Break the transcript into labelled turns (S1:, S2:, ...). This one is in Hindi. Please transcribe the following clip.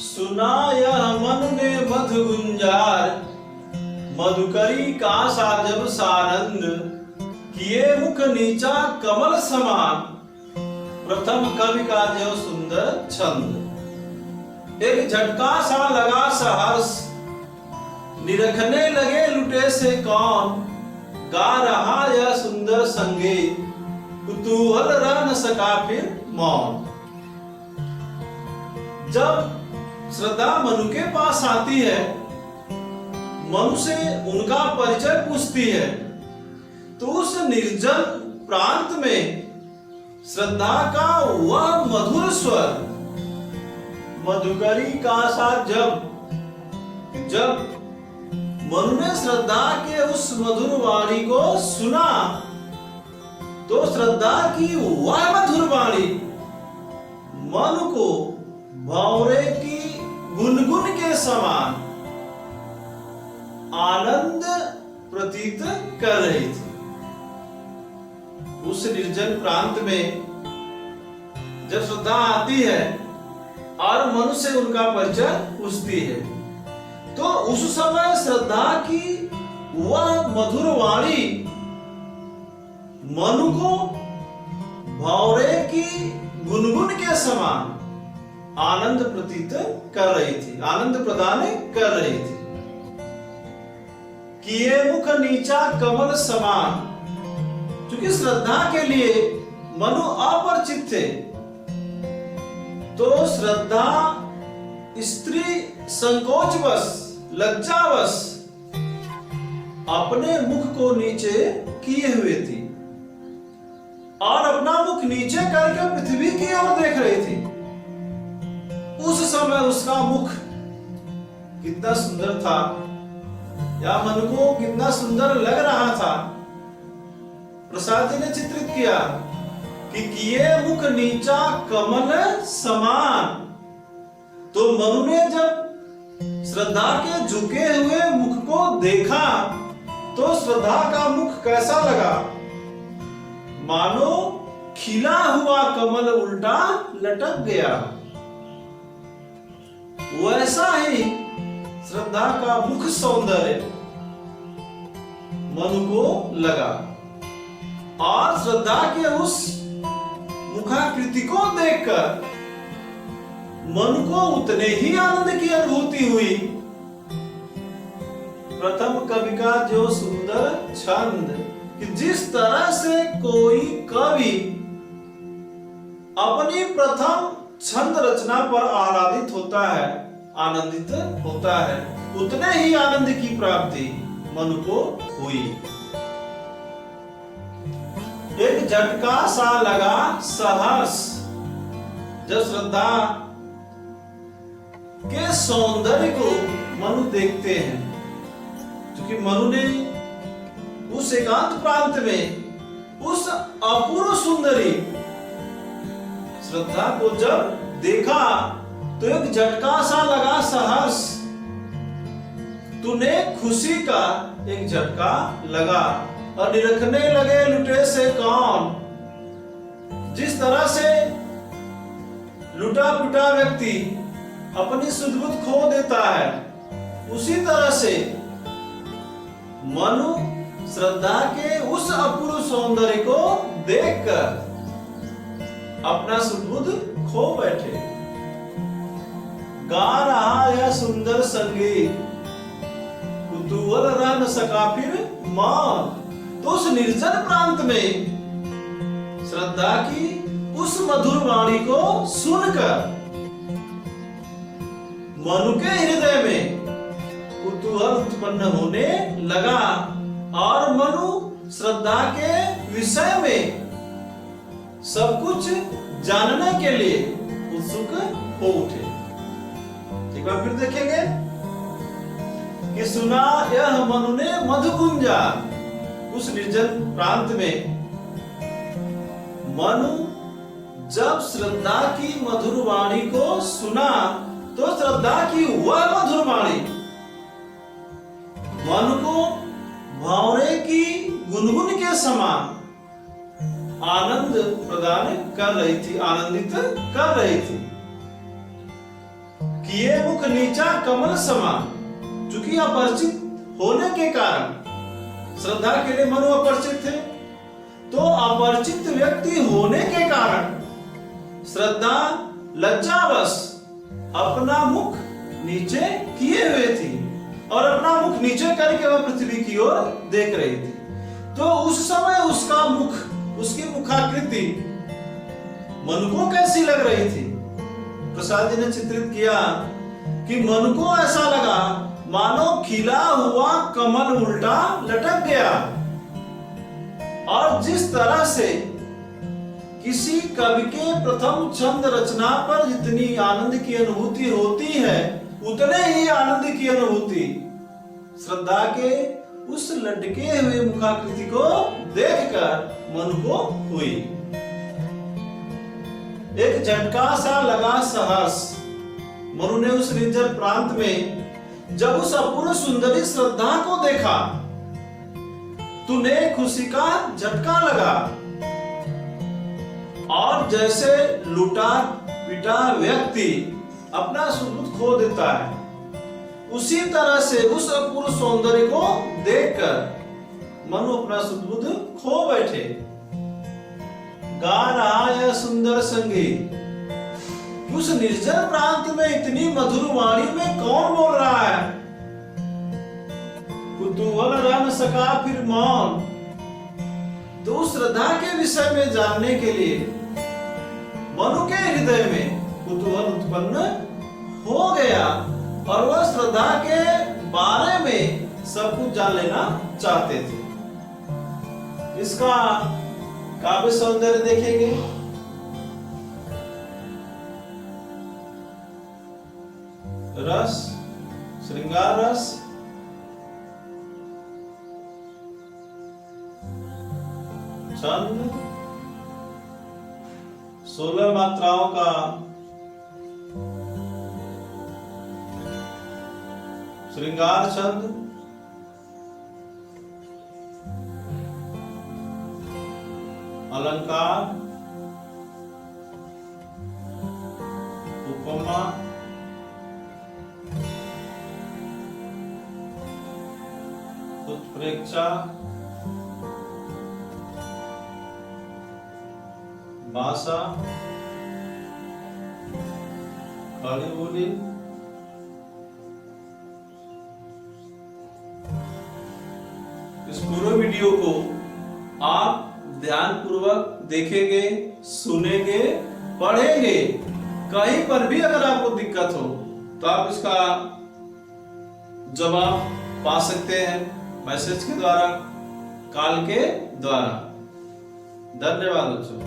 S1: सुना यह मन ने मधु गुंजार, मधुकरी का सा जब सानंद, किए मुख नीचा कमल समान, प्रथम कवि का जो सुंदर छंद। एक झटका सा लगा सहर्ष, निरखने लगे लुटे से कौन, गा रहा यह सुंदर संगीत, कुतूहल रह न सका फिर मौन। जब श्रद्धा मनु के पास आती है, मनु से उनका परिचय पूछती है, तो उस निर्जन प्रांत में श्रद्धा का वह मधुर स्वर, मधुकरी का सा जब मनु ने श्रद्धा के उस मधुर वाणी को सुना, तो श्रद्धा की वह मधुर वाणी मनु को भंवरे की गुनगुन के समान आनंद प्रतीत कर रही थी। उस निर्जन प्रांत में जब श्रद्धा आती है और मनु से उनका परिचय पूछती है, तो उस समय श्रद्धा की वह मधुर वाणी मनु को भंवरे की गुनगुन के समान आनंद प्रतीत कर रही थी, आनंद प्रदान कर रही थी। किए मुख नीचा कमल समान, क्योंकि श्रद्धा के लिए मनु अपरिचित थे, तो श्रद्धा स्त्री संकोचवश लज्जावश अपने मुख को नीचे किए हुए थी और अपना मुख नीचे करके पृथ्वी की ओर देख रही थी। उस समय उसका मुख कितना सुंदर था, या मन को कितना सुंदर लग रहा था। प्रसाद जी ने चित्रित किया कि किए मुख नीचा कमल समान। तो मनु ने जब श्रद्धा के झुके हुए मुख को देखा, तो श्रद्धा का मुख कैसा लगा, मानो खिला हुआ कमल उल्टा लटक गया। वैसा ही श्रद्धा का मुख सौंदर्य मनु को लगा, और श्रद्धा के उस मुखाकृति को देखकर मनु को उतने ही आनंद की अनुभूति हुई। प्रथम कवि का जो सुंदर छंद, कि जिस तरह से कोई कवि अपनी प्रथम छंद रचना पर आह्लादित होता है, आनंदित होता है, उतने ही आनंद की प्राप्ति मनु को हुई। एक झटका सा लगा सहर्ष, जब श्रद्धा के सौंदर्य को मनु देखते हैं, क्योंकि मनु ने उस एकांत प्रांत में उस अपूर्व सुंदरी श्रद्धा को जब देखा, तो एक झटका सा लगा सहर्ष, तूने खुशी का एक झटका लगा, और निरखने लगे लुटे से कौन। जिस तरह से लुटा पुटा व्यक्ति अपनी सुध-बुध खो देता है, उसी तरह से मनु श्रद्धा के उस अपूर्व सौंदर्य को देखकर अपना सुध-बुध खो बैठे। गा रहा यह सुंदर संगीत, कुतूहल रह न सका फिर मौन। तो उस निर्जन प्रांत में श्रद्धा की उस मधुर वाणी को सुनकर मनु के हृदय में कुतूहल उत्पन्न होने लगा, और मनु श्रद्धा के विषय में सब कुछ जानने के लिए उत्सुक हो उठे। एक बार फिर देखेंगे कि सुना यह मनु ने मधु गुंजार। उस निर्जन प्रांत में मनु जब श्रद्धा की मधुर वाणी को सुना, तो श्रद्धा की वह मधुर वाणी मनु को भंवरे की गुनगुन के समान आनंद प्रदान कर रही थी, आनंदित कर रही थी। किए मुख नीचा कमल समान। चूंकि अपरिचित होने के कारण श्रद्धा के लिए मनु अपरिचित थे, तो अपरिचित व्यक्ति होने के कारण श्रद्धा लज्जावश अपना मुख नीचे किए हुए थी और अपना मुख नीचे करके वह पृथ्वी की ओर देख रही थी। तो उस समय उसका मुख, उसकी मुखाकृति मनु को कैसी लग रही थी? प्रसाद जी ने चित्रित किया कि मनु को ऐसा लगा मानो खिला हुआ कमल उल्टा लटक गया। और जिस तरह से किसी कवि के प्रथम छंद रचना पर जितनी आनंद की अनुभूति होती है, उतने ही आनंद की अनुभूति श्रद्धा के उस लटके हुए मुखाकृति को देखकर मनु को हुई। एक झटका सा लगा सहर्ष मनु ने उस निर्जन प्रांत में जब उस अपूर्व सुंदरी श्रद्धा को देखा, तूने खुशी का झटका लगा। और जैसे लूटा पिटा व्यक्ति अपना सुबुद्ध खो देता है, उसी तरह से उस अपूर्व सौंदर्य को देखकर मनु अपना सुबुद्ध खो बैठे। गा रहा यह सुंदर संगीत, उस निर्जन प्रांत में इतनी मधुर वाणी में कौन बोल रहा है? कुतूहल रह न सका फिर मौन। तो श्रद्धा के विषय में जानने के लिए मनु के हृदय में कुतूहल उत्पन्न हो गया और वह श्रद्धा के बारे में सब कुछ जान लेना चाहते थे। इसका काव्य सौंदर्य देखेंगे। रस, श्रृंगार रस, छंद 16 मात्राओं का श्रृंगार छंद, अलंकार, उपमा, उत्प्रेक्षा, भाषा, खड़ी बोली, इस पूरे वीडियो को आप ध्यान पूर्वक देखेंगे, सुनेंगे, पढ़ेंगे। कहीं पर भी अगर आपको दिक्कत हो तो आप इसका जवाब पा सकते हैं मैसेज के द्वारा, कॉल के द्वारा। धन्यवाद बच्चों।